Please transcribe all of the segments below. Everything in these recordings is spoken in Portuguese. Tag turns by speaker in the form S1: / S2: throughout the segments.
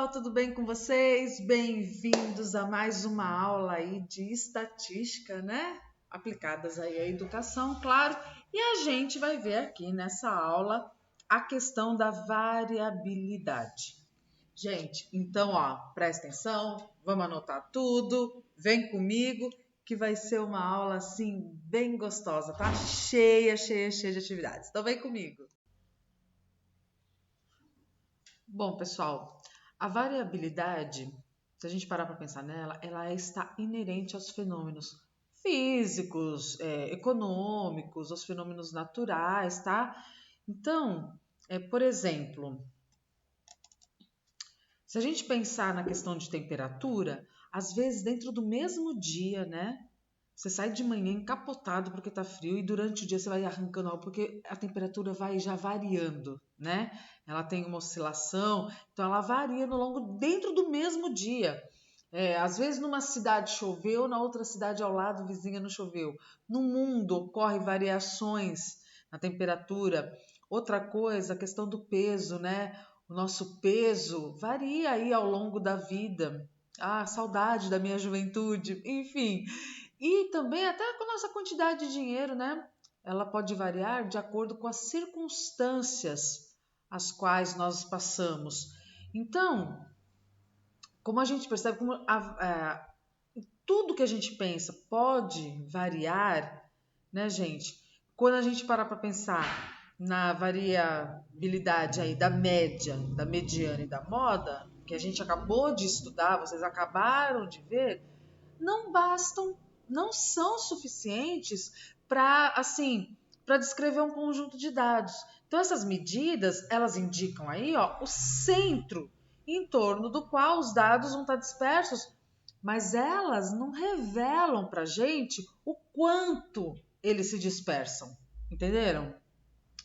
S1: pessoal, tudo bem com vocês? Bem-vindos a mais uma aula aí de estatística, né? Aplicadas aí à educação, claro. E a gente vai ver aqui nessa aula a questão da variabilidade. Gente, então, ó, presta atenção, vamos anotar tudo, vem comigo, que vai ser uma aula, assim, bem gostosa, tá? Cheia de atividades. Então, vem comigo. Bom, pessoal, a variabilidade, se a gente parar para pensar nela, ela está inerente aos fenômenos físicos, econômicos, aos fenômenos naturais, tá? Então, por exemplo, se a gente pensar na questão de temperatura, às vezes dentro do mesmo dia, né? Você sai de manhã encapotado porque tá frio e durante o dia você vai arrancando algo porque a temperatura vai já variando, né? Ela tem uma oscilação, então ela varia no longo dentro do mesmo dia. Às vezes numa cidade choveu, na outra cidade ao lado vizinha não choveu. No mundo ocorre variações na temperatura. Outra coisa, a questão do peso, né? O nosso peso varia aí ao longo da vida. Ah, saudade da minha juventude, enfim. E também até com a nossa quantidade de dinheiro, né? Ela pode variar de acordo com as circunstâncias as quais nós passamos. Então, como a gente percebe, tudo que a gente pensa pode variar, né, gente? Quando a gente parar para pensar na variabilidade aí da média, da mediana e da moda, que a gente acabou de estudar, vocês acabaram de ver, não são suficientes para descrever um conjunto de dados. Então essas medidas, elas indicam aí, ó, o centro em torno do qual os dados vão estar dispersos, mas elas não revelam para a gente o quanto eles se dispersam, entenderam?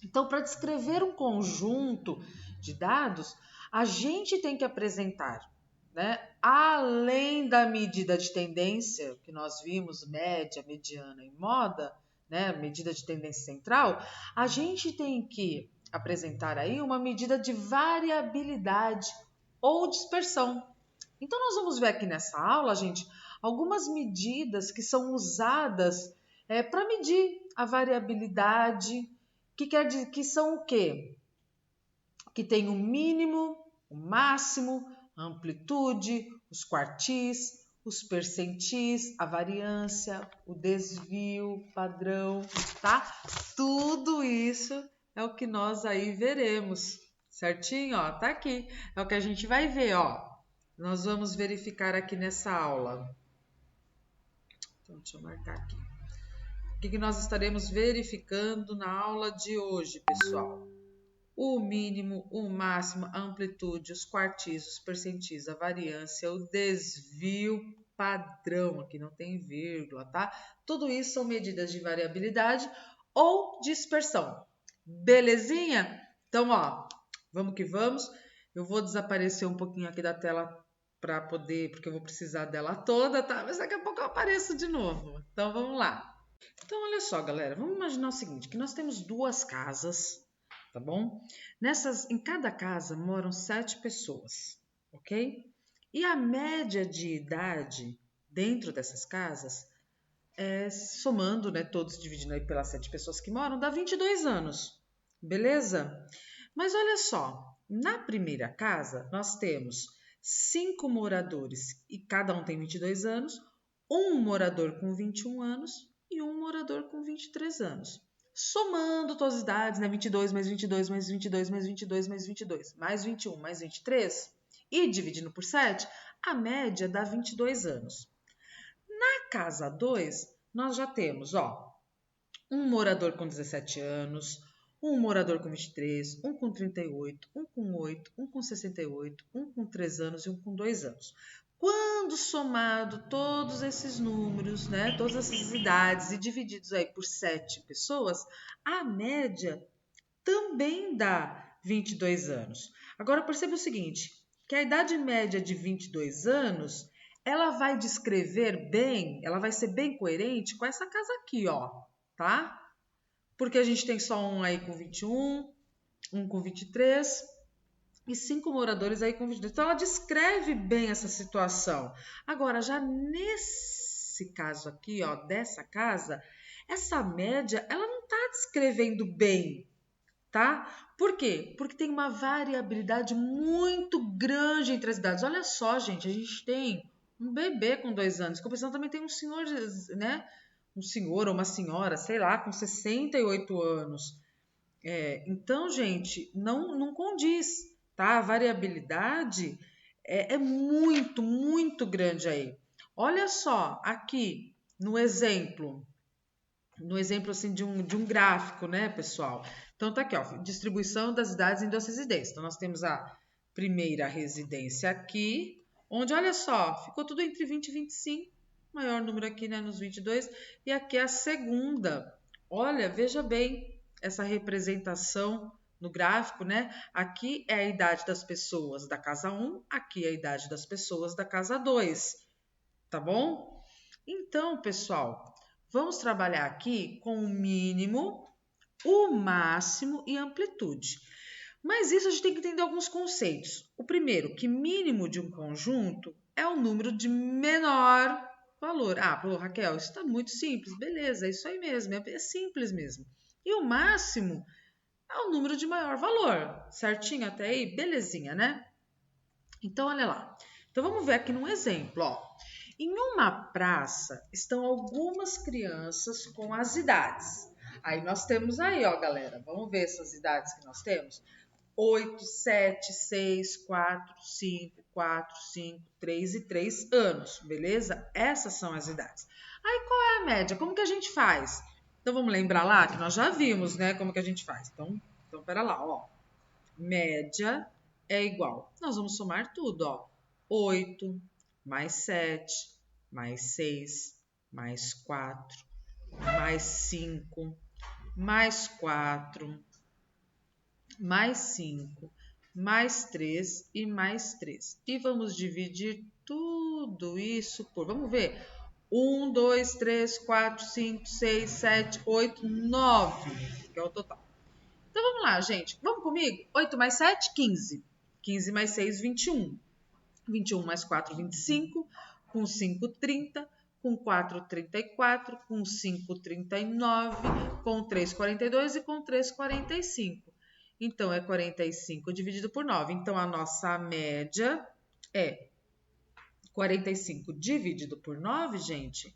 S1: Então, para descrever um conjunto de dados, a gente tem que apresentar, né, além da medida de tendência que nós vimos, média, mediana e moda, né, medida de tendência central, a gente tem que apresentar aí uma medida de variabilidade ou dispersão. Então, nós vamos ver aqui nessa aula, gente, algumas medidas que são usadas para medir a variabilidade, que quer dizer que são o quê? Que tem o mínimo, o máximo, a amplitude, os quartis, os percentis, a variância, o desvio, padrão, tá? Tudo isso é o que nós aí veremos, certinho? Ó, tá aqui. É o que a gente vai ver, ó. Nós vamos verificar aqui nessa aula. Então, deixa eu marcar aqui. O que nós estaremos verificando na aula de hoje, pessoal? O mínimo, o máximo, a amplitude, os quartis, os percentis, a variância, o desvio padrão, aqui não tem vírgula, tá? Tudo isso são medidas de variabilidade ou dispersão. Belezinha? Então, ó, vamos que vamos. Eu vou desaparecer um pouquinho aqui da tela para poder, porque eu vou precisar dela toda, tá? Mas daqui a pouco eu apareço de novo. Então, vamos lá. Então, olha só, galera, vamos imaginar o seguinte, que nós temos duas casas, tá bom? Em cada casa moram 7 pessoas, ok? E a média de idade dentro dessas casas, somando, né, todos dividindo aí pelas 7 pessoas que moram, dá 22 anos, beleza? Mas olha só, na primeira casa nós temos 5 moradores e cada um tem 22 anos, um morador com 21 anos e um morador com 23 anos. Somando todas as idades, né? 22 mais 22 mais 22 mais 22 mais 22 mais 21 mais 23 e dividindo por 7, a média dá 22 anos. Na casa 2, nós já temos, ó, um morador com 17 anos, um morador com 23, um com 38, um com 8, um com 68, um com 3 anos e um com 2 anos. Quando somado todos esses números, né, todas essas idades e divididos aí por 7 pessoas, a média também dá 22 anos. Agora perceba o seguinte, que a idade média de 22 anos, ela vai descrever bem, ela vai ser bem coerente com essa casa aqui, ó, tá? Porque a gente tem só um aí com 21, um com 23 e 5 moradores aí com 22. Então, ela descreve bem essa situação. Agora, já nesse caso aqui, ó, dessa casa, essa média, ela não está descrevendo bem, tá? Por quê? Porque tem uma variabilidade muito grande entre as idades. Olha só, gente, a gente tem um bebê com 2 anos, compensando também tem um senhor, né? Um senhor ou uma senhora, sei lá, com 68 anos. Então, gente, não condiz, tá? A variabilidade é muito, muito grande aí. Olha só, aqui no exemplo assim de um gráfico, né, pessoal? Então tá aqui, ó, distribuição das idades em 2 residências. Então nós temos a primeira residência aqui, onde olha só, ficou tudo entre 20 e 25, maior número aqui, né, nos 22, e aqui é a segunda. Olha, veja bem essa representação no gráfico, né? Aqui é a idade das pessoas da casa 1, aqui é a idade das pessoas da casa 2, tá bom? Então, pessoal, vamos trabalhar aqui com o mínimo, o máximo e amplitude. Mas isso a gente tem que entender alguns conceitos. O primeiro, que mínimo de um conjunto é o número de menor valor. Ah, pô, Raquel, isso está muito simples. Beleza, é isso aí mesmo, é simples mesmo. E o máximo é o número de maior valor. Certinho até aí? Belezinha, né? Então, olha lá. Então, vamos ver aqui num exemplo, ó. Em uma praça estão algumas crianças com as idades. Aí nós temos aí, ó, galera. Vamos ver essas idades que nós temos. 8, 7, 6, 4, 5, 4, 5, 3 e 3 anos, beleza? Essas são as idades. Aí qual é a média? Como que a gente faz? Então vamos lembrar lá que nós já vimos, né, como que a gente faz. Então pera lá, ó. Média é igual. Nós vamos somar tudo, ó. 8 mais 7 mais 6 mais 4 mais 5 mais 4 mais 5 mais 3 e mais 3. E vamos dividir tudo isso por, vamos ver, 1, 2, 3, 4, 5, 6, 7, 8, 9, que é o total. Então vamos lá, gente. Vamos comigo? 8 mais 7, 15. 15 mais 6, 21. 21 mais 4, 25. Com 5, 30. Com 4, 34. Com 5, 39. Com 3, 42. E com 3, 45. Então, é 45 dividido por 9. Então, a nossa média é 45 dividido por 9, gente,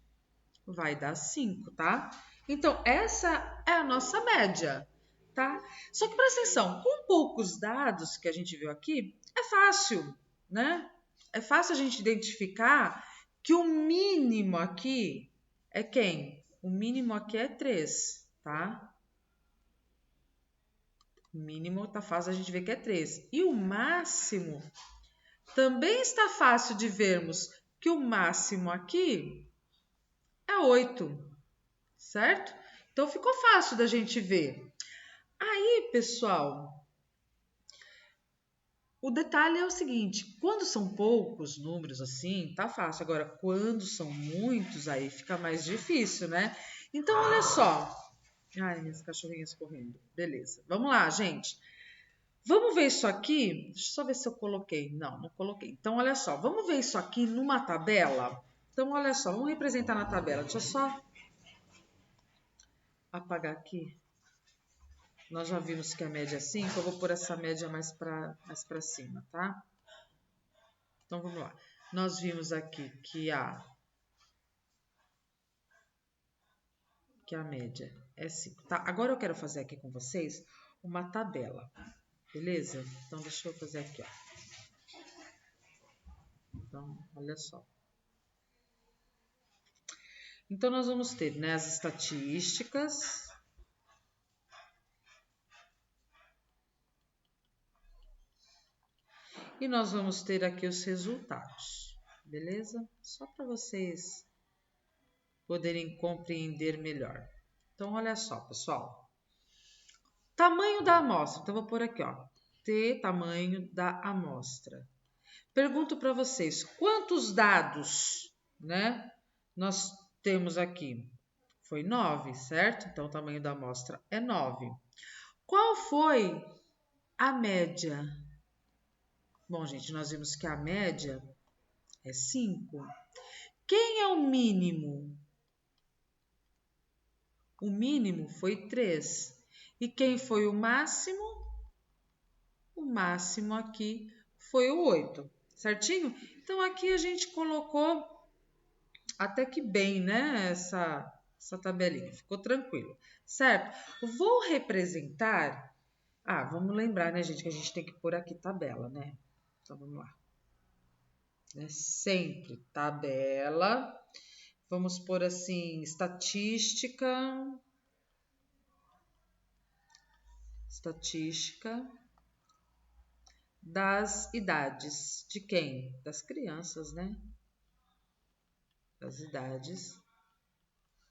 S1: vai dar 5, tá? Então, essa é a nossa média, tá? Só que presta atenção, com poucos dados que a gente viu aqui, é fácil, né? É fácil a gente identificar que o mínimo aqui é quem? O mínimo aqui é 3, tá? O mínimo tá fácil a gente ver que é 3. E o máximo também está fácil de vermos que o máximo aqui é 8, certo? Então ficou fácil da gente ver. Aí, pessoal, o detalhe é o seguinte, quando são poucos números assim, tá fácil. Agora, quando são muitos, aí fica mais difícil, né? Então, olha só. Ai, minhas cachorrinhas correndo. Beleza. Vamos lá, gente. Vamos ver isso aqui. Deixa eu só ver se eu coloquei. Não coloquei. Então, olha só. Vamos ver isso aqui numa tabela? Então, olha só. Vamos representar na tabela. Deixa eu só apagar aqui. Nós já vimos que a média é 5. Eu vou pôr essa média mais para cima, tá? Então, vamos lá. Nós vimos aqui que a média é 5, tá? Agora eu quero fazer aqui com vocês uma tabela, beleza? Então, deixa eu fazer aqui, ó. Então, olha só. Então, nós vamos ter, né, as estatísticas. E nós vamos ter aqui os resultados, beleza? Só para vocês poderem compreender melhor. Então, olha só, pessoal. Tamanho da amostra. Então, vou pôr aqui, ó. T, tamanho da amostra. Pergunto para vocês, quantos dados, né, nós temos aqui? Foi 9, certo? Então, o tamanho da amostra é 9. Qual foi a média? Bom, gente, nós vimos que a média é 5. Quem é o mínimo? O mínimo foi 3. E quem foi o máximo? O máximo aqui foi o 8, certinho? Então, aqui a gente colocou até que bem, né? Essa tabelinha, ficou tranquilo, certo? Vou representar. Vamos lembrar, né, gente, que a gente tem que pôr aqui tabela, né? Então, vamos lá. Sempre tabela. Vamos pôr assim, estatística das idades. De quem? Das crianças, né? Das idades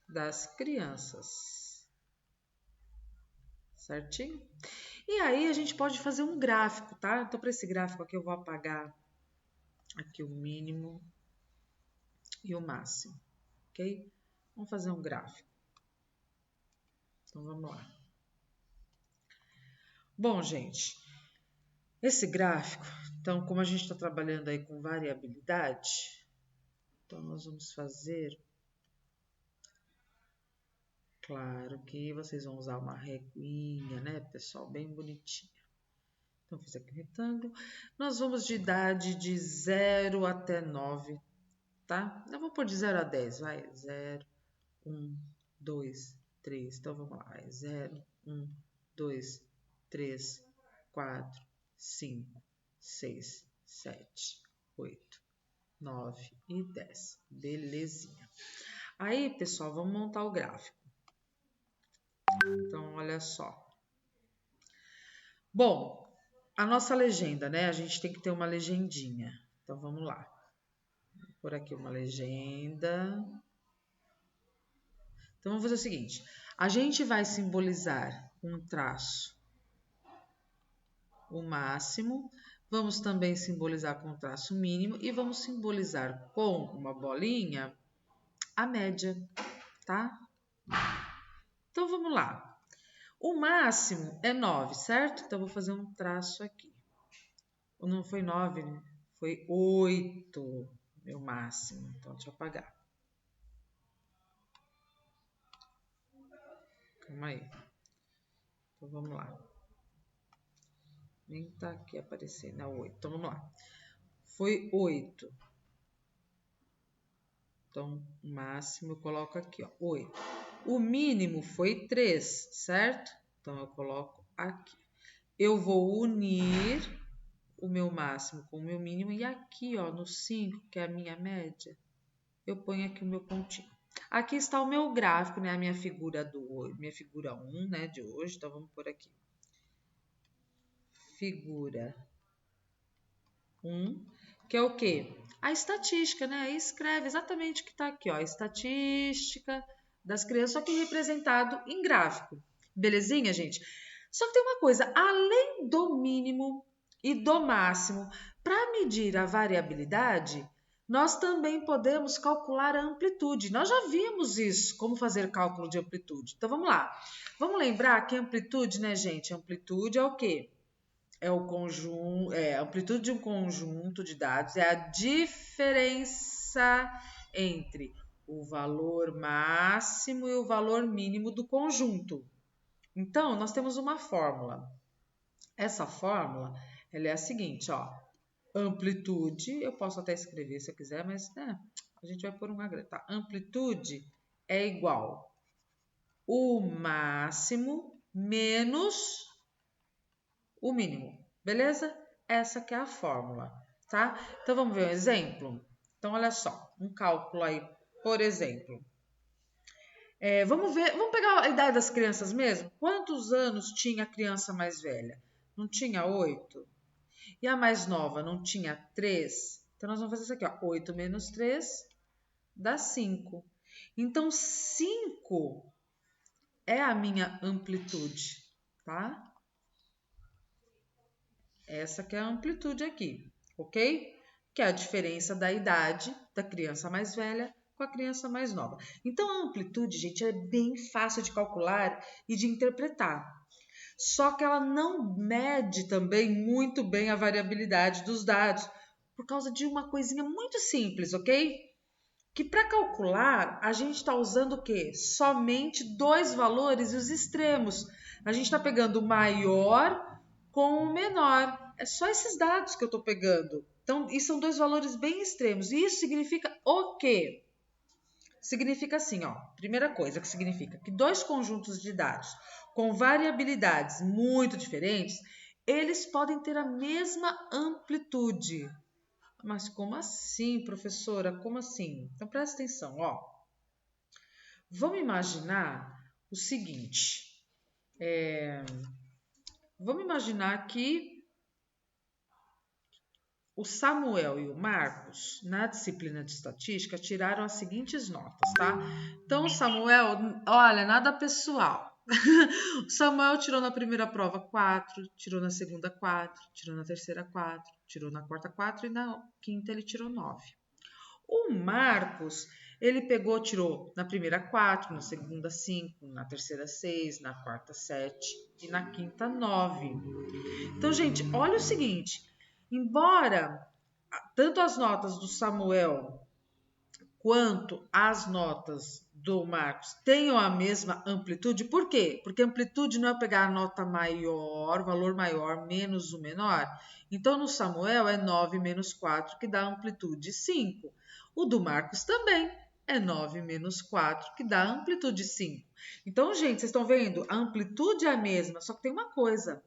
S1: das crianças. Certinho? E aí a gente pode fazer um gráfico, tá? Então, para esse gráfico aqui eu vou apagar aqui o mínimo e o máximo, ok? Vamos fazer um gráfico. Então, vamos lá. Bom, gente, esse gráfico, então, como a gente está trabalhando aí com variabilidade, então nós vamos fazer, claro que vocês vão usar uma reguinha, né, pessoal, bem bonitinha. Então, fiz aqui um retângulo. Nós vamos de idade de 0 até 9, tá? Eu vou pôr de 0 a 10, vai. 0, 1, 2, 3. Então, vamos lá. Vai. 0, 1, 2, 3, 4, 5, 6, 7, 8, 9 e 10. Belezinha. Aí, pessoal, vamos montar o gráfico. Então, olha só. Bom, a nossa legenda, né? A gente tem que ter uma legendinha. Então, vamos lá. Vou pôr aqui uma legenda. Então, vamos fazer o seguinte. A gente vai simbolizar com um traço o máximo. Vamos também simbolizar com um traço mínimo. E vamos simbolizar com uma bolinha a média, tá? Então, vamos lá. O máximo é 9, certo? Então, vou fazer um traço aqui. Não foi 9, né? Foi 8, meu máximo. Então, deixa eu apagar. Calma aí. Então, vamos lá. Nem tá aqui aparecendo, é 8. Então, vamos lá. Foi 8. Então, o máximo eu coloco aqui, ó, 8. O mínimo foi 3, certo? Então, eu coloco aqui. Eu vou unir o meu máximo com o meu mínimo. E aqui, ó, no 5, que é a minha média, eu ponho aqui o meu pontinho. Aqui está o meu gráfico, né? A minha figura 1, né, de hoje. Então, vamos por aqui. Figura 1, que é o quê? A estatística, né? Aí escreve exatamente o que está aqui, ó. A estatística das crianças, só que representado em gráfico. Belezinha, gente? Só que tem uma coisa, além do mínimo e do máximo, para medir a variabilidade, nós também podemos calcular a amplitude. Nós já vimos isso, como fazer cálculo de amplitude. Então, vamos lá. Vamos lembrar que amplitude, né, gente? Amplitude é o quê? É o conjunto, a amplitude de um conjunto de dados, é a diferença entre o valor máximo e o valor mínimo do conjunto. Então, nós temos uma fórmula. Essa fórmula, ela é a seguinte, ó. Amplitude, eu posso até escrever se eu quiser, mas né, a gente vai pôr uma grande, tá? Amplitude é igual o máximo menos o mínimo, beleza? Essa que é a fórmula, tá? Então, vamos ver um exemplo? Então, olha só, um cálculo aí, por exemplo. Vamos pegar a idade das crianças mesmo? Quantos anos tinha a criança mais velha? Não tinha 8? E a mais nova não tinha 3? Então, nós vamos fazer isso aqui, ó. 8 menos 3 dá 5. Então, 5 é a minha amplitude, tá? Essa que é a amplitude aqui, ok? Que é a diferença da idade da criança mais velha com a criança mais nova. Então, a amplitude, gente, é bem fácil de calcular e de interpretar. só que ela não mede também muito bem a variabilidade dos dados, por causa de uma coisinha muito simples, ok? Que para calcular a gente está usando o quê? Somente dois valores e os extremos. A gente está pegando o maior com o menor. É só esses dados que eu estou pegando. Então, isso são dois valores bem extremos. E isso significa o quê? Significa assim, ó. Primeira coisa que significa que dois conjuntos de dados com variabilidades muito diferentes, eles podem ter a mesma amplitude. Mas como assim, professora? Como assim? Então presta atenção, ó. Vamos imaginar o seguinte. Vamos imaginar que o Samuel e o Marcos, na disciplina de estatística, tiraram as seguintes notas, tá? Então, o Samuel, olha, nada pessoal. O Samuel tirou na primeira prova 4, tirou na segunda 4, tirou na terceira 4, tirou na quarta 4 e na quinta ele tirou 9. O Marcos, ele pegou, tirou na primeira 4, na segunda 5, na terceira 6, na quarta 7 e na quinta 9. Então, gente, olha o seguinte, embora tanto as notas do Samuel quanto as notas do Marcos tenham a mesma amplitude, por quê? Porque amplitude não é pegar a nota maior, valor maior, menos o menor. Então, no Samuel é 9 menos 4, que dá amplitude 5. O do Marcos também é 9 menos 4, que dá amplitude 5. Então, gente, vocês estão vendo? A amplitude é a mesma, só que tem uma coisa.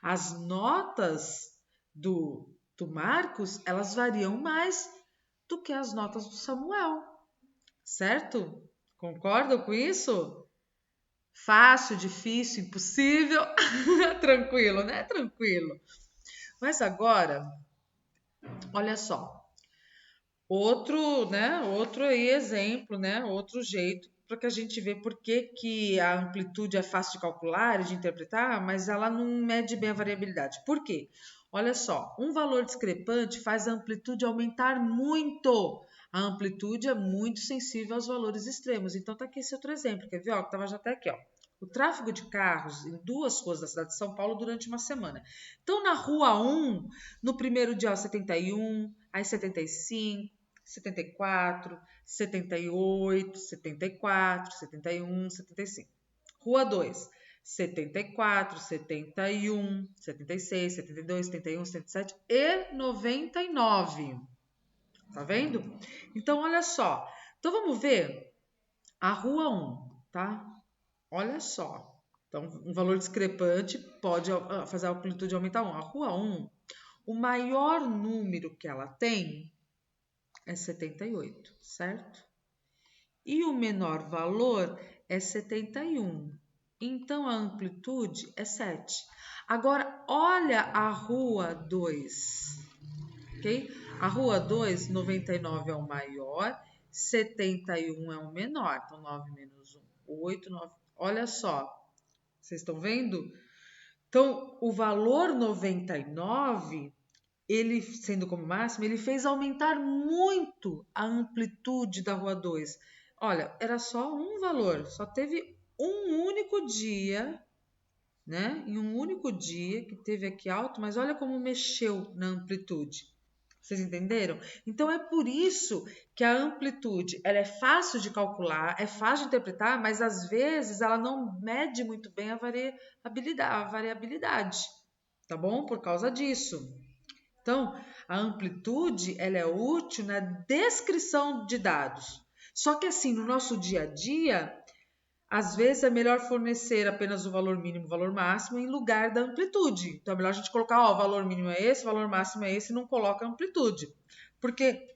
S1: As notas do Marcos, elas variam mais do que as notas do Samuel, certo? Concordam com isso? Fácil, difícil, impossível? Tranquilo, né? Tranquilo. Mas agora, olha só. Outro, né? Outro aí exemplo, né? Outro jeito para que a gente vê por que a amplitude é fácil de calcular e de interpretar, mas ela não mede bem a variabilidade. Por quê? Olha só, um valor discrepante faz a amplitude aumentar muito. A amplitude é muito sensível aos valores extremos. Então tá aqui esse outro exemplo, quer ver? Ó, que tava já até aqui, ó. O tráfego de carros em duas ruas da cidade de São Paulo durante uma semana. Então, na rua 1, no primeiro dia, 71, aí 75, 74, 78, 74, 71, 75. Rua 2, 74, 71, 76, 72, 71, 77 e 99. Tá vendo? Então, olha só. Então, vamos ver a rua 1, tá? Olha só. Então, um valor discrepante pode fazer a amplitude aumentar 1. A rua 1, o maior número que ela tem é 78, certo? E o menor valor é 71. Então, a amplitude é 7. Agora, olha a rua 2, ok? A rua 2, 99 é o maior, 71 é o menor. Então, 9 menos 1, 8, 9. Olha só, vocês estão vendo? Então, o valor 99, ele sendo como máximo, ele fez aumentar muito a amplitude da rua 2. Olha, era só um valor, só teve um único dia, né? Em um único dia que teve aqui alto, mas olha como mexeu na amplitude. Vocês entenderam? Então é por isso que a amplitude ela é fácil de calcular, é fácil de interpretar, mas às vezes ela não mede muito bem a variabilidade, tá bom? Por causa disso. Então, a amplitude ela é útil na descrição de dados. Só que assim, no nosso dia a dia, às vezes é melhor fornecer apenas o valor mínimo e o valor máximo em lugar da amplitude. Então é melhor a gente colocar, ó, o valor mínimo é esse, o valor máximo é esse e não coloca amplitude. Porque,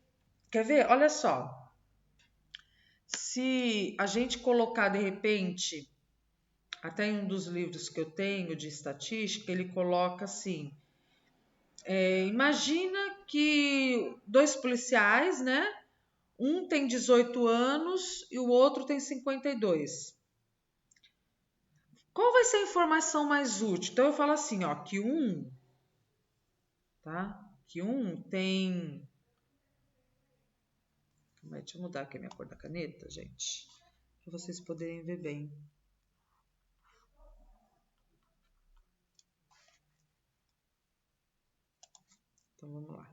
S1: quer ver? Olha só. Se a gente colocar de repente, até em um dos livros que eu tenho de estatística, ele coloca assim: imagina que dois policiais, né? Um tem 18 anos e o outro tem 52. Qual vai ser a informação mais útil? Então eu falo assim, ó, que tá? Que um tem. Deixa eu mudar aqui a minha cor da caneta, gente, para vocês poderem ver bem. Então, vamos lá.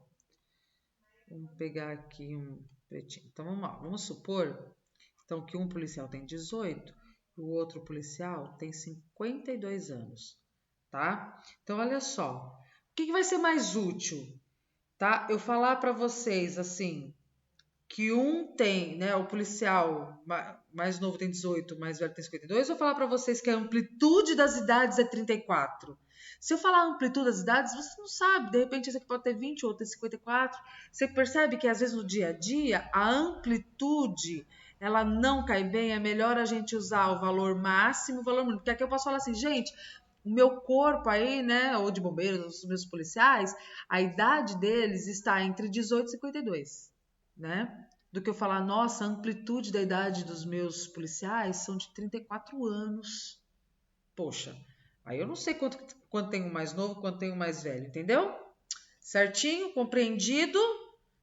S1: Vamos pegar aqui um pretinho. Então, vamos lá. Vamos supor então, que um policial tem 18 e o outro policial tem 52 anos, tá? Então, olha só. O que vai ser mais útil, tá? Eu falar para vocês, assim, que um tem, né, o policial mais novo tem 18, mais velho tem 52, ou falar para vocês que a amplitude das idades é 34? Se eu falar a amplitude das idades, você não sabe, de repente esse aqui pode ter 20, outro tem 54. Você percebe que às vezes no dia a dia a amplitude ela não cai bem, é melhor a gente usar o valor máximo, o valor mínimo, porque aqui eu posso falar assim, gente, o meu corpo aí, né, ou de bombeiros, os meus policiais, a idade deles está entre 18 e 52, né? Do que eu falar, nossa, a amplitude da idade dos meus policiais são de 34 anos. Poxa, aí eu não sei quanto tem um mais novo, quanto tem um mais velho, entendeu? Certinho, compreendido,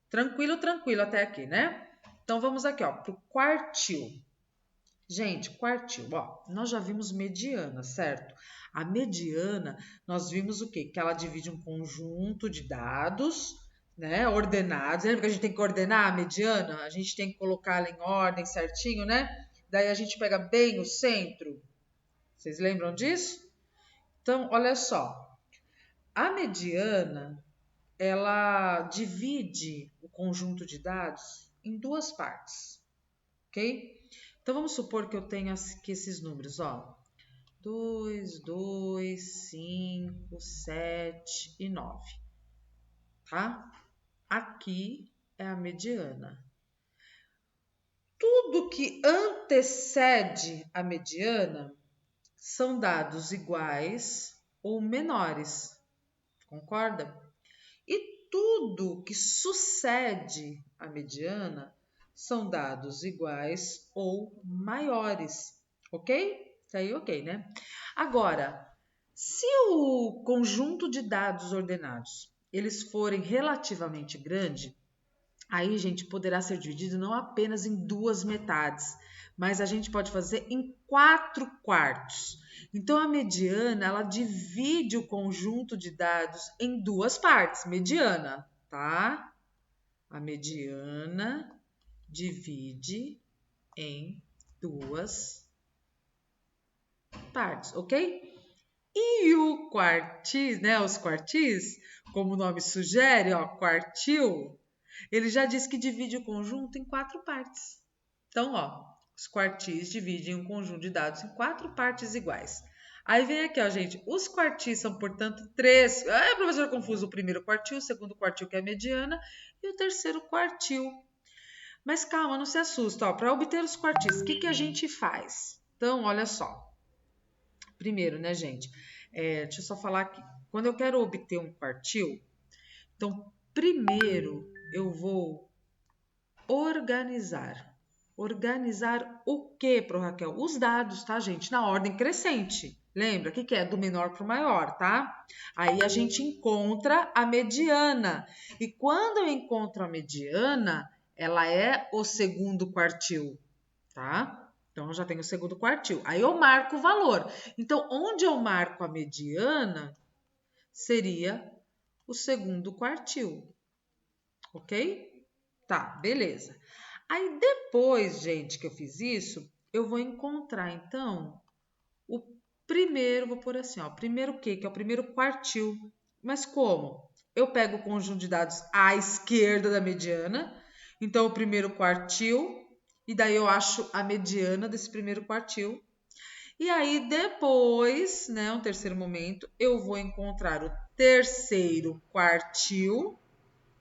S1: tranquilo, tranquilo até aqui, né? Então vamos aqui, ó, pro quartil. Gente, quartil, ó, nós já vimos mediana, certo? A mediana, nós vimos o quê? Que ela divide um conjunto de dados, né, ordenados. Lembra que a gente tem que ordenar a mediana? A gente tem que colocar ela em ordem certinho, né? Daí a gente pega bem o centro. Vocês lembram disso? Então, olha só. A mediana, ela divide o conjunto de dados em duas partes, ok? Então, vamos supor que eu tenha aqui esses números, ó. 2, 2, 5, 7 e 9, tá? Aqui é a mediana. Tudo que antecede a mediana são dados iguais ou menores, concorda? E tudo que sucede a mediana são dados iguais ou maiores, ok? Tá aí, ok, né? Agora, se o conjunto de dados ordenados eles forem relativamente grande, aí, gente, poderá ser dividido não apenas em duas metades, mas a gente pode fazer em 4 quartos. Então, a mediana, ela divide o conjunto de dados em duas partes. Mediana, tá? A mediana divide em duas partes, ok? E o quartis, né? Os quartis, como o nome sugere, ó, quartil, ele já diz que divide o conjunto em 4 partes. Então, ó, os quartis dividem um conjunto de dados em 4 partes iguais. Aí vem aqui, ó, gente, os quartis são, portanto, 3. Ah, professor, confuso. O primeiro quartil, o segundo quartil, que é a mediana, e o terceiro quartil. Mas calma, não se assusta, ó. Para obter os quartis, o que a gente faz? Então, olha só. Primeiro, né, gente? Deixa eu só falar aqui. Quando eu quero obter um quartil, então, primeiro eu vou organizar. Organizar o que, pro Raquel? Os dados, tá, gente? Na ordem crescente. Lembra? O que é? Do menor para o maior, tá? Aí a gente encontra a mediana. E quando eu encontro a mediana, ela é o segundo quartil, tá? Então, eu já tenho o segundo quartil. Aí eu marco o valor. Então, onde eu marco a mediana seria o segundo quartil, ok? Tá, beleza. Aí depois, gente, que eu fiz isso, eu vou encontrar, então, o primeiro, vou pôr assim, ó, primeiro o quê? Que é o primeiro quartil. Mas como? Eu pego o conjunto de dados à esquerda da mediana, então o primeiro quartil, e daí eu acho a mediana desse primeiro quartil. E aí depois, né, um terceiro momento, eu vou encontrar o terceiro quartil,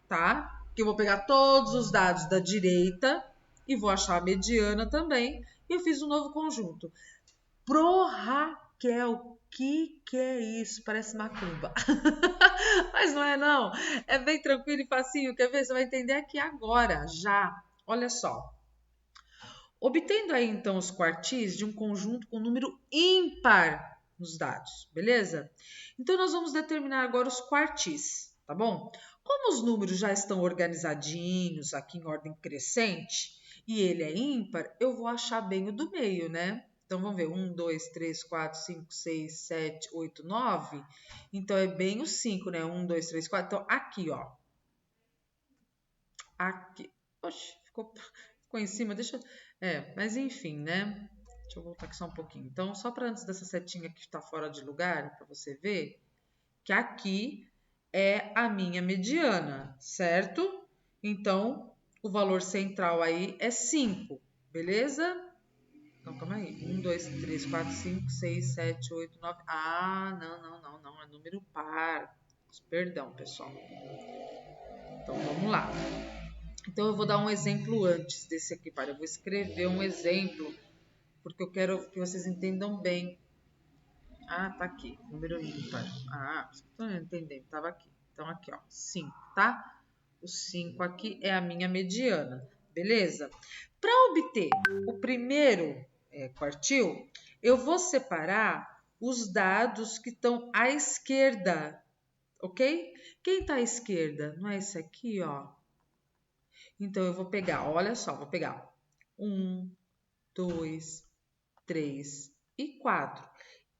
S1: tá? Que eu vou pegar todos os dados da direita e vou achar a mediana também. E eu fiz um novo conjunto. Pro Raquel, que é isso? Parece macumba. Mas não é não. É bem tranquilo e facinho. Quer ver? Você vai entender aqui agora, já. Olha só. Obtendo aí então os quartis de um conjunto com número ímpar nos dados, beleza? Então nós vamos determinar agora os quartis, tá bom? Como os números já estão organizadinhos aqui em ordem crescente e ele é ímpar, eu vou achar bem o do meio, né? Então vamos ver, 1, 2, 3, 4, 5, 6, 7, 8, 9. Então é bem o 5, né? 1, 2, 3, 4. Então aqui, ó, aqui. Oxe, ficou em cima, mas enfim, né? Deixa eu voltar aqui só um pouquinho. Então, só para antes dessa setinha que está fora de lugar, para você ver que aqui é a minha mediana, certo? Então, o valor central aí é 5, beleza? Então, calma aí. 1, 2, 3, 4, 5, 6, 7, 8, 9. Ah, não. É número par. Perdão, pessoal. Então, vamos lá. Então, eu vou dar um exemplo antes desse aqui, para. Eu vou escrever um exemplo, porque eu quero que vocês entendam bem. Ah, tá aqui. Número ímpar. Ah, estou entendendo. Tava aqui. Então, aqui, ó. 5, tá? O 5 aqui é a minha mediana. Beleza? Para obter o primeiro quartil, eu vou separar os dados que estão à esquerda, ok? Quem está à esquerda? Não é esse aqui, ó? Então, eu vou pegar, olha só, vou pegar 1, 2, 3 e 4.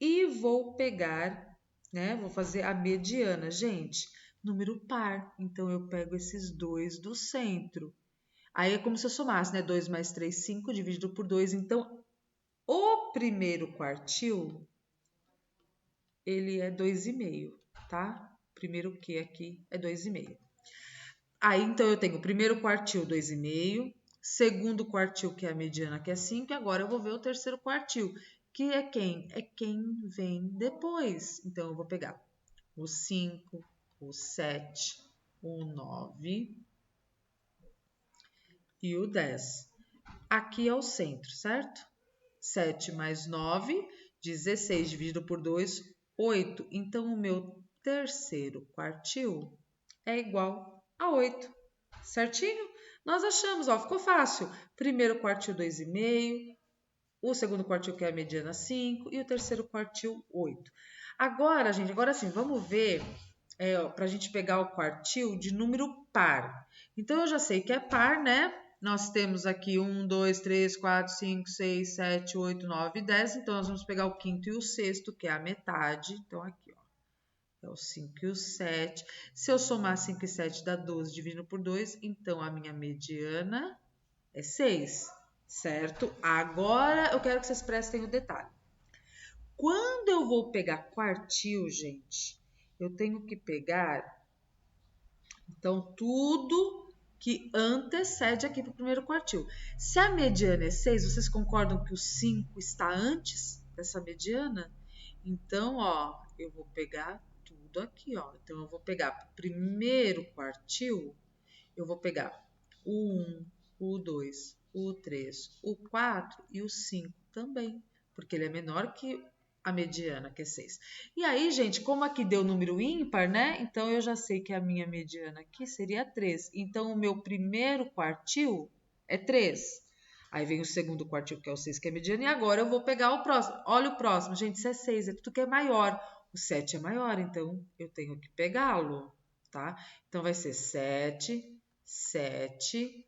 S1: E vou pegar, né? Vou fazer a mediana. Gente, número par. Então, eu pego esses dois do centro. Aí é como se eu somasse, né? 2 mais 3, 5, dividido por 2. Então, o primeiro quartil, ele é 2,5, tá? Primeiro Q aqui é 2,5. Aí, então, eu tenho o primeiro quartil, 2,5. Segundo quartil, que é a mediana, que é 5. E agora eu vou ver o terceiro quartil, que é quem? É quem vem depois. Então, eu vou pegar o 5, o 7, o 9 e o 10. Aqui é o centro, certo? 7 mais 9, 16 dividido por 2, 8. Então, o meu terceiro quartil é igual a 8. Certinho? Nós achamos, ó, ficou fácil. Primeiro quartil, 2,5. O segundo quartil, que é a mediana, 5. E o terceiro quartil, 8. Agora, gente, agora sim, vamos ver para a gente pegar o quartil de número par. Então, eu já sei que é par, né? Nós temos aqui 1, 2, 3, 4, 5, 6, 7, 8, 9, 10. Então, nós vamos pegar o quinto e o sexto, que é a metade. Então, aqui, ó. É o 5 e o 7. Se eu somar 5 e 7 dá 12 dividido por 2, então a minha mediana é 6, certo? Agora eu quero que vocês prestem o detalhe. Quando eu vou pegar quartil, gente, eu tenho que pegar, então, tudo que antecede aqui para o primeiro quartil. Se a mediana é 6, vocês concordam que o 5 está antes dessa mediana? Então, ó, eu vou pegar tudo aqui, ó. Então, eu vou pegar para o primeiro quartil, eu vou pegar o 1, o 2, o 3, o 4 e o 5 também, porque ele é menor que a mediana, que é 6. E aí, gente, como aqui deu número ímpar, né? Então, eu já sei que a minha mediana aqui seria 3. Então, o meu primeiro quartil é 3. Aí vem o segundo quartil, que é o 6, que é a mediana. E agora eu vou pegar o próximo. Olha o próximo, gente, isso é 6, é tudo que é maior. O 7 é maior, então eu tenho que pegá-lo, tá? Então, vai ser 7, 7,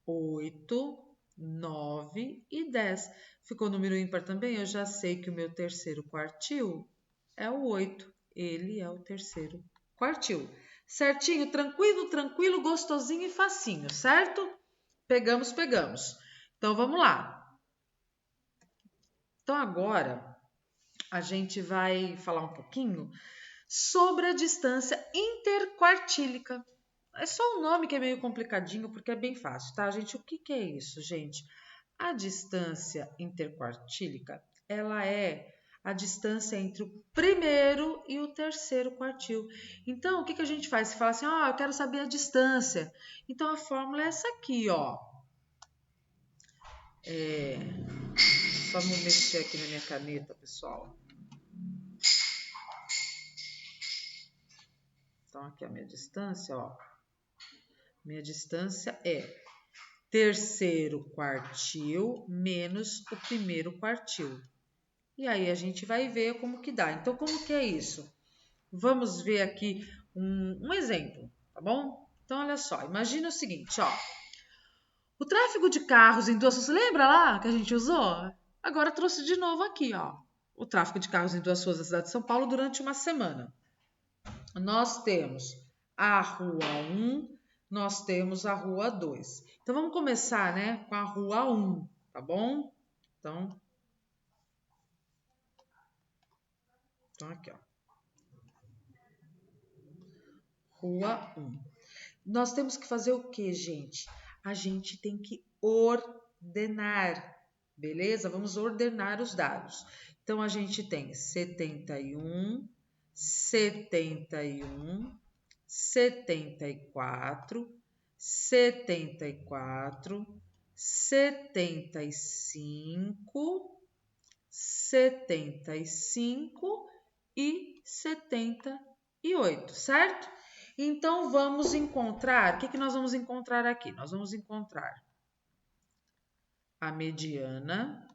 S1: 8, 9 e 10. Ficou número ímpar também? Eu já sei que o meu terceiro quartil é o 8. Ele é o terceiro quartil. Certinho, tranquilo, tranquilo, gostosinho e facinho, certo? Pegamos, pegamos. Então, vamos lá. Então, agora a gente vai falar um pouquinho sobre a distância interquartílica. É só um nome que é meio complicadinho, porque é bem fácil, tá, gente? O que é isso, gente? A distância interquartílica, ela é a distância entre o primeiro e o terceiro quartil. Então, o que a gente faz? Você fala assim, ó, eu quero saber a distância. Então, a fórmula é essa aqui, ó. Só vou mexer aqui na minha caneta, pessoal. Então, aqui a minha distância, ó. Minha distância é terceiro quartil menos o primeiro quartil. E aí a gente vai ver como que dá. Então, como que é isso? Vamos ver aqui um exemplo, tá bom? Então, olha só. Imagina o seguinte, ó. O tráfego de carros em duas ruas, lembra lá que a gente usou? Agora trouxe de novo aqui, ó. O tráfego de carros em duas ruas da cidade de São Paulo durante uma semana. Nós temos a rua 1, nós temos a rua 2. Então, vamos começar, né, com a rua 1, tá bom? Então aqui, ó. Rua 1. Nós temos que fazer o quê, gente? A gente tem que ordenar, beleza? Vamos ordenar os dados. Então, a gente tem 71, 71, 74, 74, 75, 75 e 78, certo? Então, vamos encontrar, o que nós vamos encontrar aqui? Nós vamos encontrar a mediana,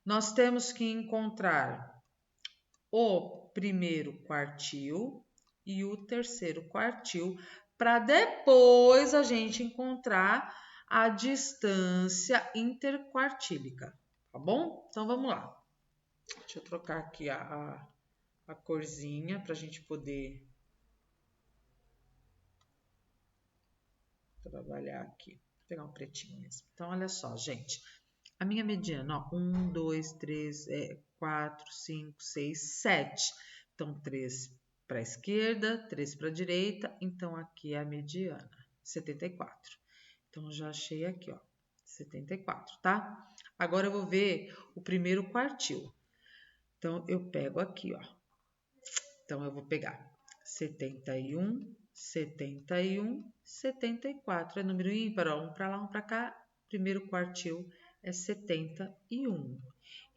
S1: nós temos que encontrar o primeiro quartil e o terceiro quartil, para depois a gente encontrar a distância interquartílica, tá bom? Então, vamos lá. Deixa eu trocar aqui a corzinha para a gente poder trabalhar aqui. Vou pegar um pretinho mesmo. Então, olha só, gente. A minha mediana, ó, 1, 2, 3, 4, 5, 6, 7. Então, 3 para a esquerda, 3 para a direita. Então, aqui é a mediana, 74. Então, eu já achei aqui, ó, 74, tá? Agora, eu vou ver o primeiro quartil. Então, eu pego aqui, ó. Então, eu vou pegar 71, 71, 74. É número ímpar, ó, um para lá, um para cá. Primeiro quartil é 71.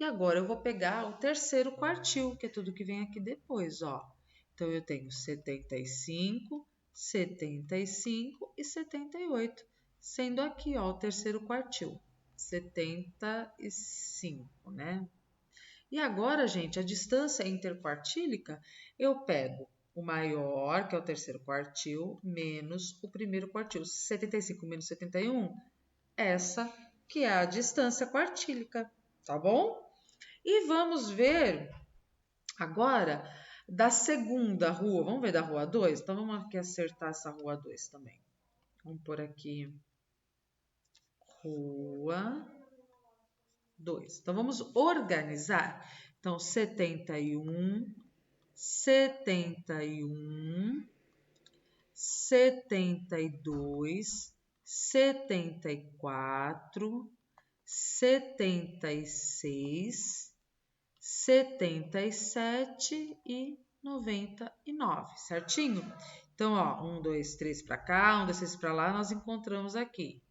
S1: E agora eu vou pegar o terceiro quartil, que é tudo que vem aqui depois, ó. Então, eu tenho 75, 75 e 78, sendo aqui, ó, o terceiro quartil, 75, né? E agora, gente, a distância interquartílica, eu pego o maior, que é o terceiro quartil, menos o primeiro quartil. 75 menos 71, essa que é a distância quartílica, tá bom? E vamos ver agora da segunda rua. Vamos ver da rua 2? Então, vamos aqui acertar essa rua 2 também. Vamos por aqui, rua 2. Então, vamos organizar. Então, 71, 71, 72, 74, 76, 77 e 99, certinho? Então, ó, 1, 2, 3 para cá, 1, 2, 3 para lá, nós encontramos aqui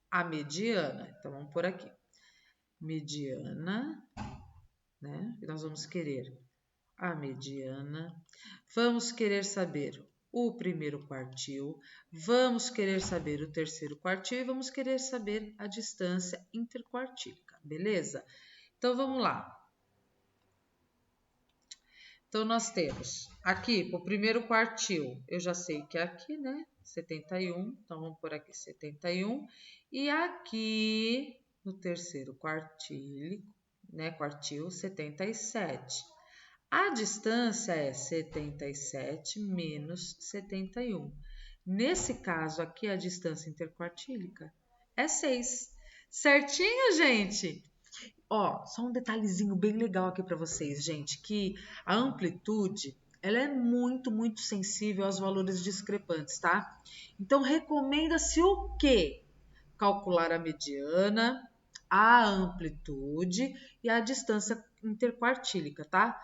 S1: a mediana. Então, vamos por aqui. Mediana, né? E nós vamos querer a mediana, vamos querer saber o primeiro quartil, vamos querer saber o terceiro quartil e vamos querer saber a distância interquartílica, beleza? Então, vamos lá. Então, nós temos aqui, para o primeiro quartil, eu já sei que é aqui, né? 71, então vamos por aqui 71. E aqui, no terceiro quartil, né? Quartil 77. A distância é 77 menos 71. Nesse caso aqui, a distância interquartílica é 6. Certinho, gente? Ó, só um detalhezinho bem legal aqui para vocês, gente, que a amplitude, ela é muito, muito sensível aos valores discrepantes, tá? Então, recomenda-se o quê? Calcular a mediana, a amplitude e a distância interquartílica, tá?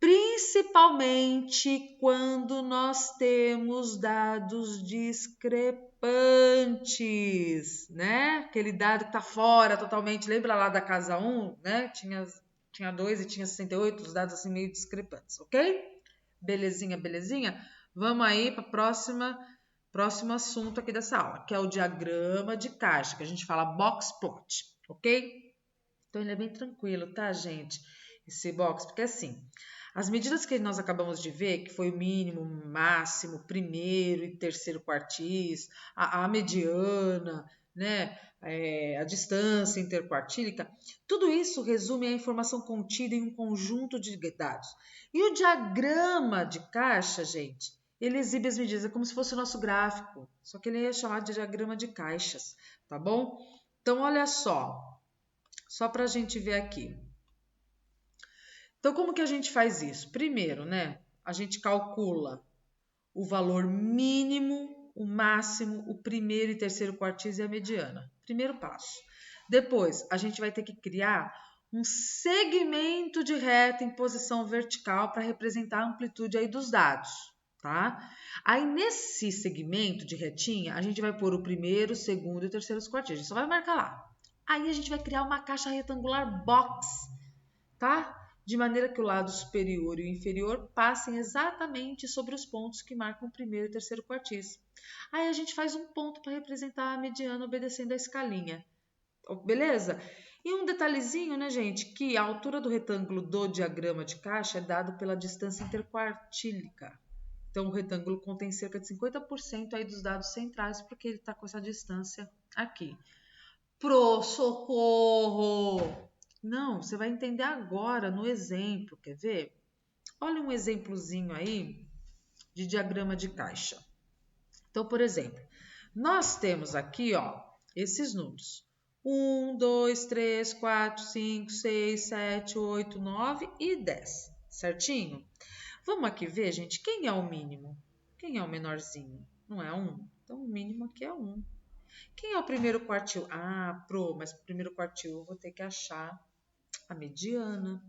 S1: Principalmente quando nós temos dados discrepantes, né? Aquele dado que está fora totalmente. Lembra lá da casa 1, né? Tinha 2 e tinha 68, os dados assim meio discrepantes, ok? Belezinha, belezinha? Vamos aí para próximo assunto aqui dessa aula, que é o diagrama de caixa, que a gente fala box plot, ok? Então ele é bem tranquilo, tá, gente? Esse box, porque assim, as medidas que nós acabamos de ver, que foi o mínimo, máximo, primeiro e terceiro quartis, a mediana, né, a distância interquartílica, tudo isso resume a informação contida em um conjunto de dados. E o diagrama de caixa, gente, ele exibe as medidas, é como se fosse o nosso gráfico, só que ele é chamado de diagrama de caixas, tá bom? Então, olha só para a gente ver aqui. Então, como que a gente faz isso? Primeiro, né, a gente calcula o valor mínimo, o máximo, o primeiro e terceiro quartis e a mediana. Primeiro passo. Depois, a gente vai ter que criar um segmento de reta em posição vertical para representar a amplitude aí dos dados, tá? Aí, nesse segmento de retinha, a gente vai pôr o primeiro, o segundo e o terceiro quartis. A gente só vai marcar lá. Aí, a gente vai criar uma caixa retangular box, tá? De maneira que o lado superior e o inferior passem exatamente sobre os pontos que marcam o primeiro e terceiro quartis. Aí a gente faz um ponto para representar a mediana obedecendo a escalinha. Beleza? E um detalhezinho, né, gente, que a altura do retângulo do diagrama de caixa é dado pela distância interquartílica. Então, o retângulo contém cerca de 50% aí dos dados centrais, porque ele está com essa distância aqui. Pro socorro! Não, você vai entender agora no exemplo, quer ver? Olha um exemplozinho aí de diagrama de caixa. Então, por exemplo, nós temos aqui, ó, esses números. 1, 2, 3, 4, 5, 6, 7, 8, 9 e 10, certinho? Vamos aqui ver, gente, quem é o mínimo? Quem é o menorzinho? Não é 1? Então, o mínimo aqui é 1. Quem é o primeiro quartil? Ah, mas o primeiro quartil eu vou ter que achar a mediana.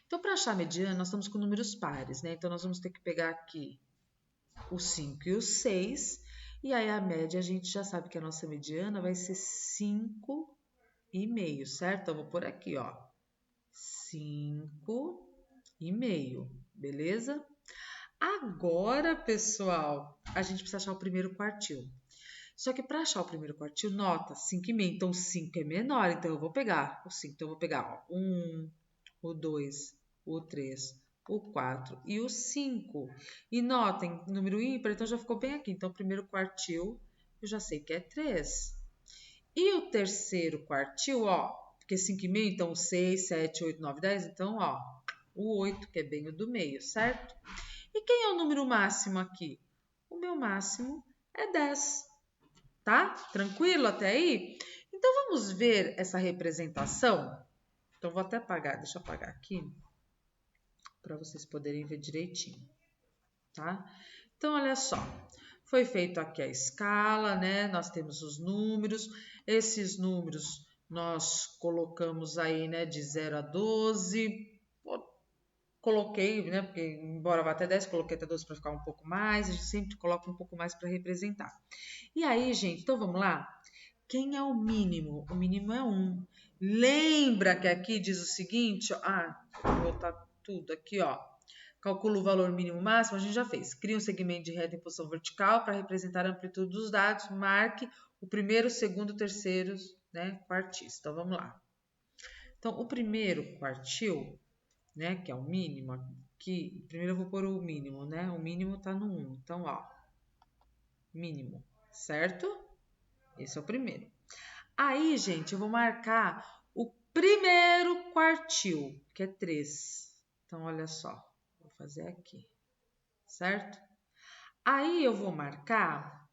S1: Então, para achar a mediana, nós estamos com números pares, né? Então, nós vamos ter que pegar aqui o 5 e o 6. E aí, a média, a gente já sabe que a nossa mediana vai ser 5,5, certo? Então, eu vou por aqui, ó. 5,5, beleza? Agora, pessoal, a gente precisa achar o primeiro quartil. Só que para achar o primeiro quartil, nota 5,5. Então, 5 é menor, então eu vou pegar o 5. Então, eu vou pegar ó, 1, o 2, o 3, o 4 e o 5. E notem, número ímpar, então já ficou bem aqui. Então, o primeiro quartil, eu já sei que é 3. E o terceiro quartil, ó, porque 5,5, então 6, 7, 8, 9, 10. Então, ó, o 8, que é bem o do meio, certo? E quem é o número máximo aqui? O meu máximo é 10. Tá? Tranquilo até aí? Então, vamos ver essa representação? Então, vou até apagar, deixa eu apagar aqui, para vocês poderem ver direitinho, tá? Então, olha só, foi feito aqui a escala, né? Nós temos os números, esses números nós colocamos aí, né, de 0 a 12, coloquei, né, porque embora vá até 10, coloquei até 12 para ficar um pouco mais, a gente sempre coloca um pouco mais para representar. E aí, gente, então vamos lá? Quem é o mínimo? O mínimo é 1. Lembra que aqui diz o seguinte, ó, vou botar tudo aqui, ó. Calcula o valor mínimo máximo, a gente já fez. Cria um segmento de reta em posição vertical para representar a amplitude dos dados. Marque o primeiro, segundo, terceiro, né, quartis. Então, vamos lá. Então, o primeiro quartil, né, que é o mínimo, aqui, primeiro eu vou pôr o mínimo, né? O mínimo tá no 1. Então, ó, mínimo, certo? Esse é o primeiro. Aí, gente, eu vou marcar o primeiro quartil, que é 3. Então, olha só, vou fazer aqui, certo? Aí, eu vou marcar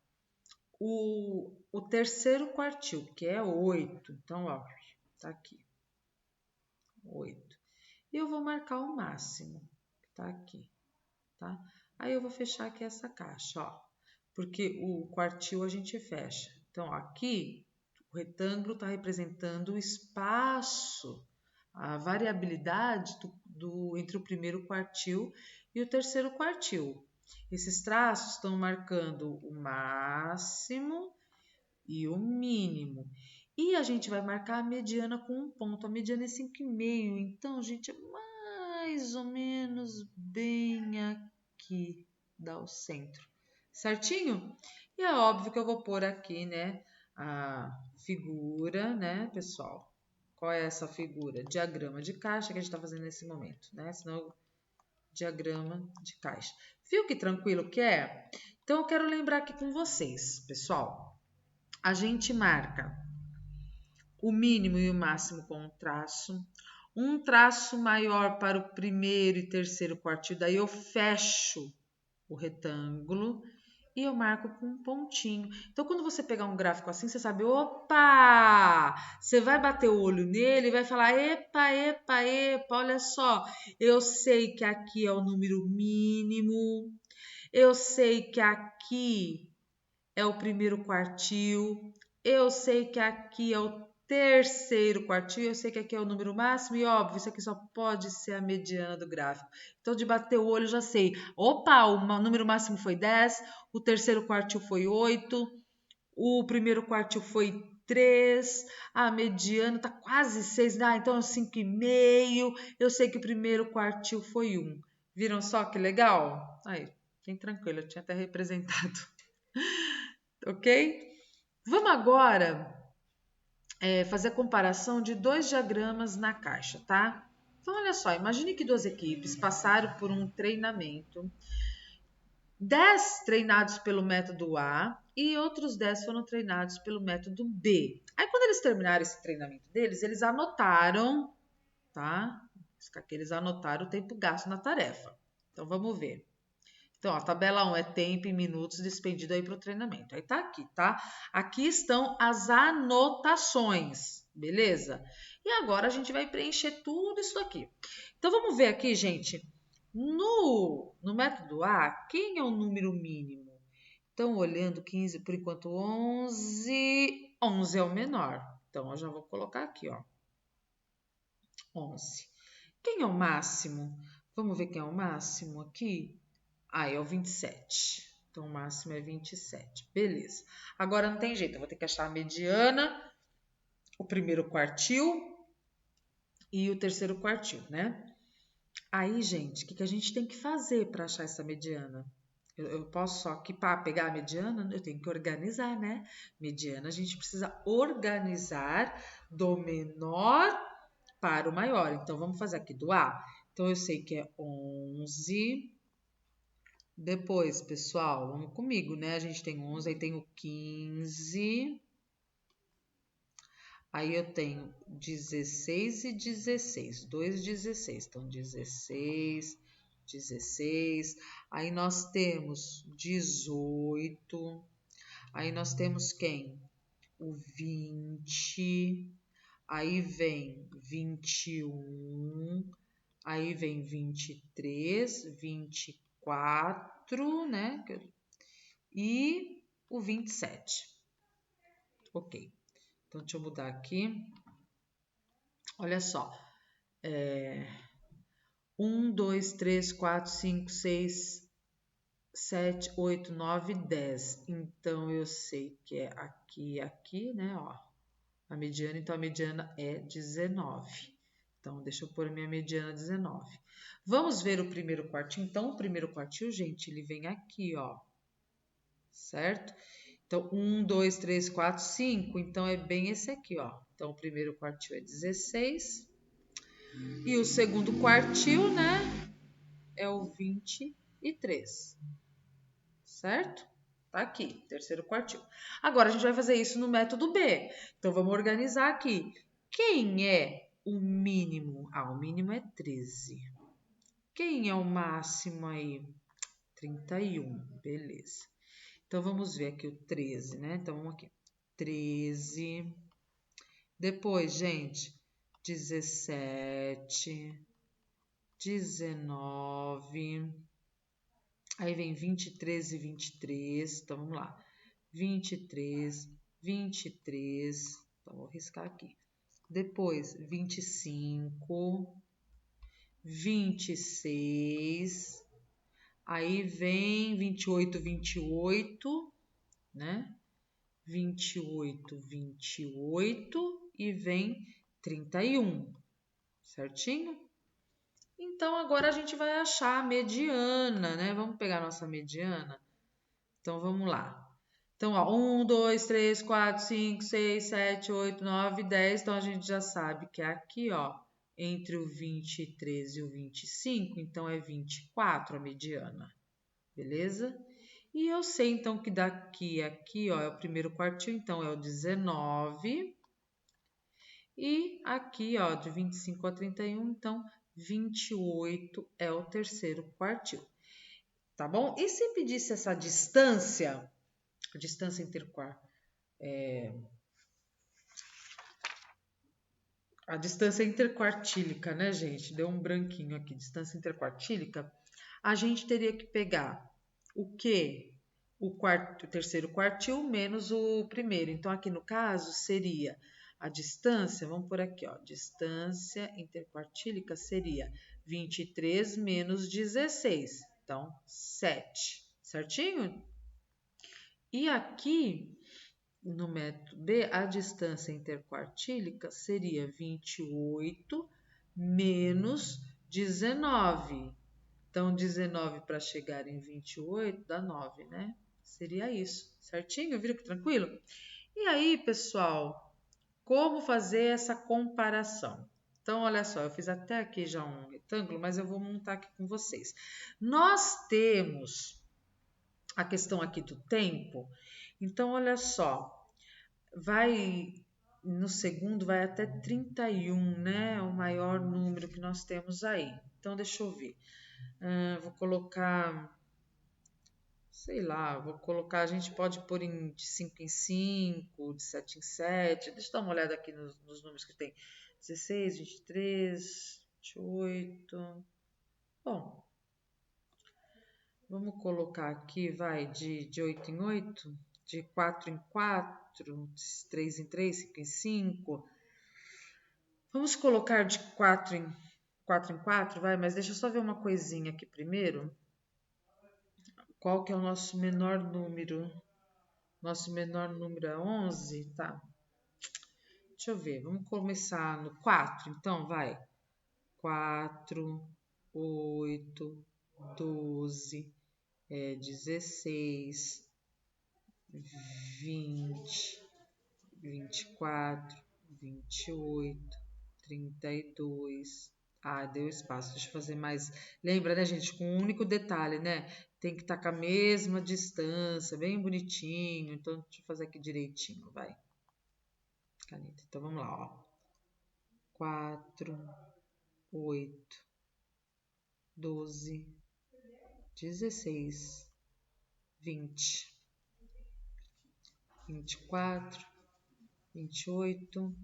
S1: o terceiro quartil, que é 8. Então, ó, tá aqui, 8. E eu vou marcar o máximo, que tá aqui, tá? Aí, eu vou fechar aqui essa caixa, ó, porque o quartil a gente fecha. Então, aqui, o retângulo está representando o espaço, a variabilidade entre o primeiro quartil e o terceiro quartil. Esses traços estão marcando o máximo e o mínimo. E a gente vai marcar a mediana com um ponto. A mediana é 5,5. Então, gente, é mais ou menos bem aqui, dá o centro. Certinho? E é óbvio que eu vou pôr aqui, né, a figura, né, pessoal? Qual é essa figura? Diagrama de caixa que a gente está fazendo nesse momento, né? Senão, diagrama de caixa. Viu que tranquilo que é? Então, eu quero lembrar aqui com vocês, pessoal. A gente marca o mínimo e o máximo com um traço maior para o primeiro e terceiro quartil, daí eu fecho o retângulo e eu marco com um pontinho. Então, quando você pegar um gráfico assim, você sabe, opa! Você vai bater o olho nele e vai falar, epa, epa, epa, olha só, eu sei que aqui é o número mínimo, eu sei que aqui é o primeiro quartil, eu sei que aqui é o terceiro quartil, eu sei que aqui é o número máximo e óbvio, isso aqui só pode ser a mediana do gráfico. Então, de bater o olho, já sei. Opa, o número máximo foi 10, o terceiro quartil foi 8, o primeiro quartil foi 3, a mediana tá quase 6, então é 5,5, eu sei que o primeiro quartil foi 1. Viram só que legal? Aí, bem tranquilo, eu tinha até representado. Ok? Vamos agora fazer a comparação de dois diagramas na caixa, tá? Então, olha só, imagine que duas equipes passaram por um treinamento. 10 treinados pelo método A e outros 10 foram treinados pelo método B. Aí, quando eles terminaram esse treinamento deles, eles anotaram, tá? Aqui eles anotaram o tempo gasto na tarefa. Então, vamos ver. Então, a tabela 1 é tempo em minutos despendido aí para o treinamento. Aí tá aqui, tá? Aqui estão as anotações, beleza? E agora a gente vai preencher tudo isso aqui. Então, vamos ver aqui, gente. No método A, quem é o número mínimo? Então, olhando 15, por enquanto 11. 11 é o menor. Então, eu já vou colocar aqui, ó. 11. Quem é o máximo? Vamos ver quem é o máximo aqui? É o 27. Então, o máximo é 27. Beleza. Agora não tem jeito, eu vou ter que achar a mediana, o primeiro quartil e o terceiro quartil, né? Aí, gente, o que a gente tem que fazer para achar essa mediana? Eu posso só aqui para pegar a mediana, eu tenho que organizar, né? Mediana, a gente precisa organizar do menor para o maior. Então, vamos fazer aqui do A. Então, eu sei que é 11. Depois, pessoal, vamos comigo, né? A gente tem 11, aí tem o 15. Aí eu tenho 16 e 16, 2 16. Então, 16, 16. Aí nós temos 18. Aí nós temos quem? O 20. Aí vem 21. Aí vem 23, 24, né? E o 27. Ok. Então, deixa eu mudar aqui. Olha só. 1, 2, 3, 4, 5, 6, 7, 8, 9, 10. Então, eu sei que é aqui e aqui, né? Ó, a mediana, então a mediana é 19. Então, deixa eu pôr a minha mediana 19. Vamos ver o primeiro quartil. Então, o primeiro quartil, gente, ele vem aqui, ó. Certo? Então, 1, 2, 3, 4, 5. Então, é bem esse aqui, ó. Então, o primeiro quartil é 16. E o segundo quartil, né? É o 23. Certo? Tá aqui, terceiro quartil. Agora, a gente vai fazer isso no método B. Então, vamos organizar aqui. Quem é o mínimo? O mínimo é 13. Quem é o máximo aí? 31. Beleza. Então, vamos ver aqui o 13, né? Então, vamos aqui. 13. Depois, gente, 17, 19. Aí vem 23 e 23. Então, vamos lá. 23, 23. Então, vou riscar aqui. Depois, 25, 26. Aí vem 28, 28, né? 28, 28 e vem 31, certinho? Então, agora a gente vai achar a mediana, né? Vamos pegar a nossa mediana? Então, vamos lá. Então, ó, 1, 2, 3, 4, 5, 6, 7, 8, 9, 10. Então, a gente já sabe que é aqui, ó, entre o 23 e o 25. Então, é 24 a mediana, beleza? E eu sei, então, que daqui a aqui, ó, é o primeiro quartil, então, é o 19. E aqui, ó, de 25 a 31, então, 28 é o terceiro quartil. tá bom? E se pedisse essa distância, a distância a distância interquartílica, né, gente? Deu um branquinho aqui, distância interquartílica. A gente teria que pegar o quê? O terceiro quartil menos o primeiro. Então, aqui no caso, seria a distância, vamos por aqui, ó. Distância interquartílica seria 23 menos 16. Então, 7. Certinho? E aqui, no método B, a distância interquartílica seria 28 menos 19. Então, 19 para chegar em 28 dá 9, né? Seria isso, certinho? Viram que tranquilo? E aí, pessoal, como fazer essa comparação? Então, olha só, eu fiz até aqui já um retângulo, mas eu vou montar aqui com vocês. Nós temos a questão aqui do tempo. Então, olha só, vai no segundo vai até 31, né? O maior número que nós temos aí. Então, deixa eu ver. Vou colocar, sei lá, a gente pode pôr de 5 em 5, de 7 em 7. Deixa eu dar uma olhada aqui nos números que tem. 16, 23, 28. Bom, vamos colocar aqui, vai, de 8 em 8, de 4 em 4, de 3 em 3, 5 em 5. Vamos colocar de 4 em 4, vai, mas deixa eu só ver uma coisinha aqui primeiro. Qual que é o nosso menor número? Nosso menor número é 11, tá? Deixa eu ver, vamos começar no 4, então vai. 4, 8, 12, 16, 20, 24, 28, 32. Ah, deu espaço. Deixa eu fazer mais. Lembra, né, gente? Com um único detalhe, né? Tem que estar com a mesma distância, bem bonitinho. Então, deixa eu fazer aqui direitinho, vai. Caneta. Então, vamos lá, ó. 4, 8, 12, 16, 20, 24, 28,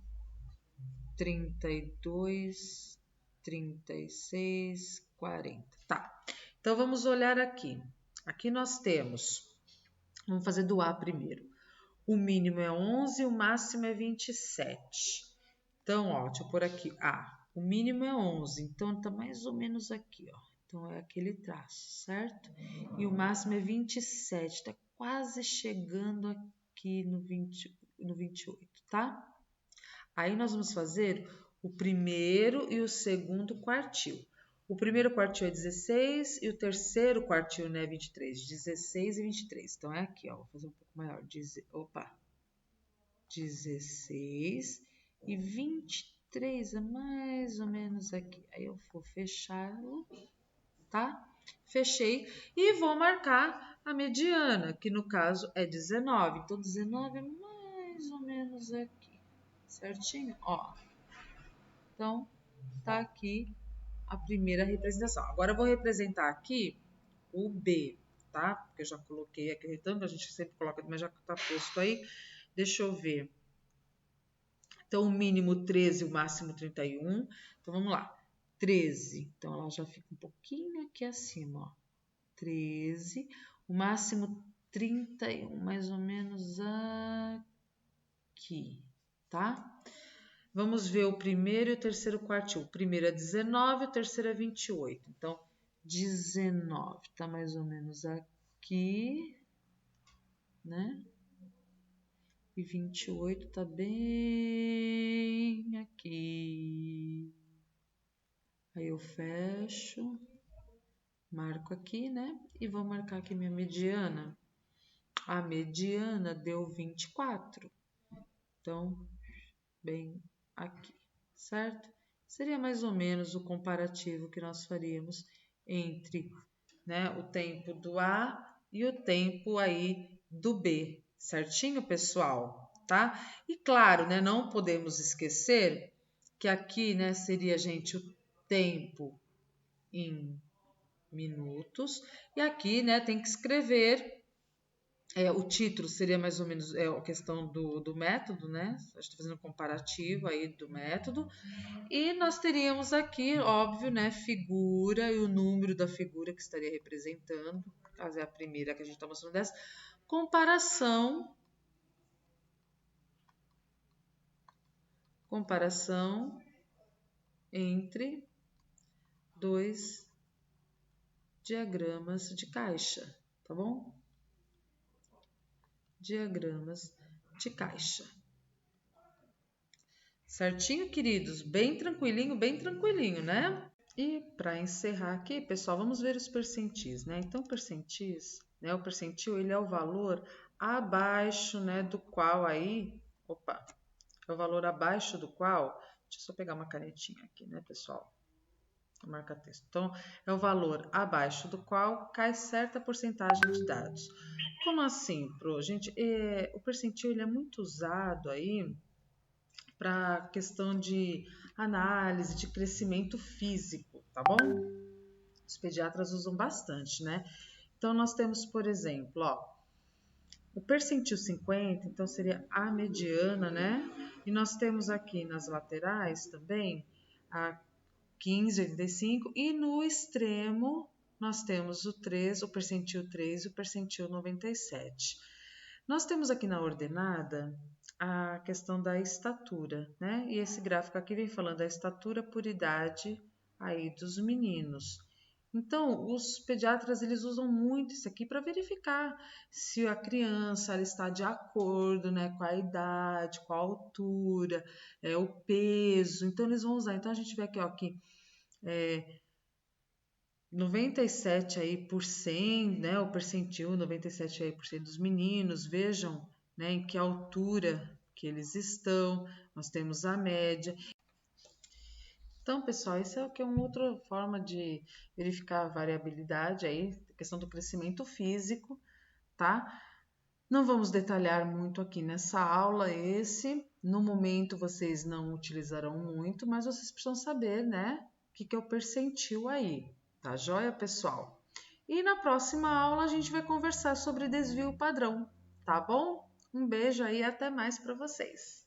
S1: 32, 36, 40. Tá. Então, vamos olhar aqui. Aqui nós temos, vamos fazer do A primeiro. O mínimo é 11, o máximo é 27. Então, ó, deixa eu pôr aqui. O mínimo é 11, então tá mais ou menos aqui, ó. Então, é aquele traço, certo? E o máximo é 27, tá quase chegando aqui no 28, tá? Aí nós vamos fazer o primeiro e o segundo quartil. O primeiro quartil é 16 e o terceiro quartil, né, 23. 16 e 23. Então, é aqui, ó. Vou fazer um pouco maior. 16 e 23 é mais ou menos aqui. Aí eu vou fechá-lo, tá? Fechei e vou marcar a mediana, que no caso é 19. Então, 19 é mais ou menos aqui, certinho? Ó. Então, tá aqui a primeira representação. Agora eu vou representar aqui o B, tá? Porque eu já coloquei aqui o retângulo, a gente sempre coloca, mas já tá posto aí. Deixa eu ver. Então, o mínimo 13, o máximo 31. Então, vamos lá. 13. Então, ela já fica um pouquinho aqui acima, ó. 13. O máximo 31, mais ou menos aqui, tá? Vamos ver o primeiro e o terceiro quartil. O primeiro é 19, o terceiro é 28. Então, 19 tá mais ou menos aqui, né? E 28 tá bem aqui. Aí eu fecho, marco aqui, né? E vou marcar aqui minha mediana. A mediana deu 24. Então, bem aqui, certo? Seria mais ou menos o comparativo que nós faríamos entre, né, o tempo do A e o tempo aí do B, certinho, pessoal? Tá? E claro, né, não podemos esquecer que aqui, né, seria, gente, o tempo em minutos. E aqui, né, tem que escrever. O título seria mais ou menos a questão do método, né? A gente está fazendo um comparativo aí do método. E nós teríamos aqui, óbvio, né, figura e o número da figura que estaria representando. No caso é a primeira que a gente está mostrando dessa. Comparação entre dois diagramas de caixa, tá bom? Diagramas de caixa. Certinho, queridos? Bem tranquilinho, né? E para encerrar aqui, pessoal, vamos ver os percentis, né? Então, percentis, né? O percentil, ele é o valor abaixo, né, do qual aí, é o valor abaixo do qual, deixa eu só pegar uma canetinha aqui, né, pessoal? Marca texto. Então, é o valor abaixo do qual cai certa porcentagem de dados. Como assim, Pro? Gente, o percentil ele é muito usado aí para questão de análise, de crescimento físico, tá bom? Os pediatras usam bastante, né? Então, nós temos, por exemplo, o percentil 50, então seria a mediana, né? E nós temos aqui nas laterais também a 15, 85, e no extremo nós temos o percentil 3 e o percentil 97. Nós temos aqui na ordenada a questão da estatura, né? E esse gráfico aqui vem falando da estatura por idade aí dos meninos. Então, os pediatras eles usam muito isso aqui para verificar se a criança ela está de acordo, né, com a idade, com a altura, o peso. Então, eles vão usar. Então, a gente vê aqui, ó, que 97 aí por 100, né, o percentil 97 aí por cento dos meninos, vejam, né, em que altura que eles estão, nós temos a média. Então, pessoal, isso é uma outra forma de verificar a variabilidade aí, a questão do crescimento físico, tá? Não vamos detalhar muito aqui nessa aula no momento vocês não utilizarão muito, mas vocês precisam saber, né, o que é o percentil aí. Tá joia, pessoal? E na próxima aula a gente vai conversar sobre desvio padrão, tá bom? Um beijo aí e até mais para vocês.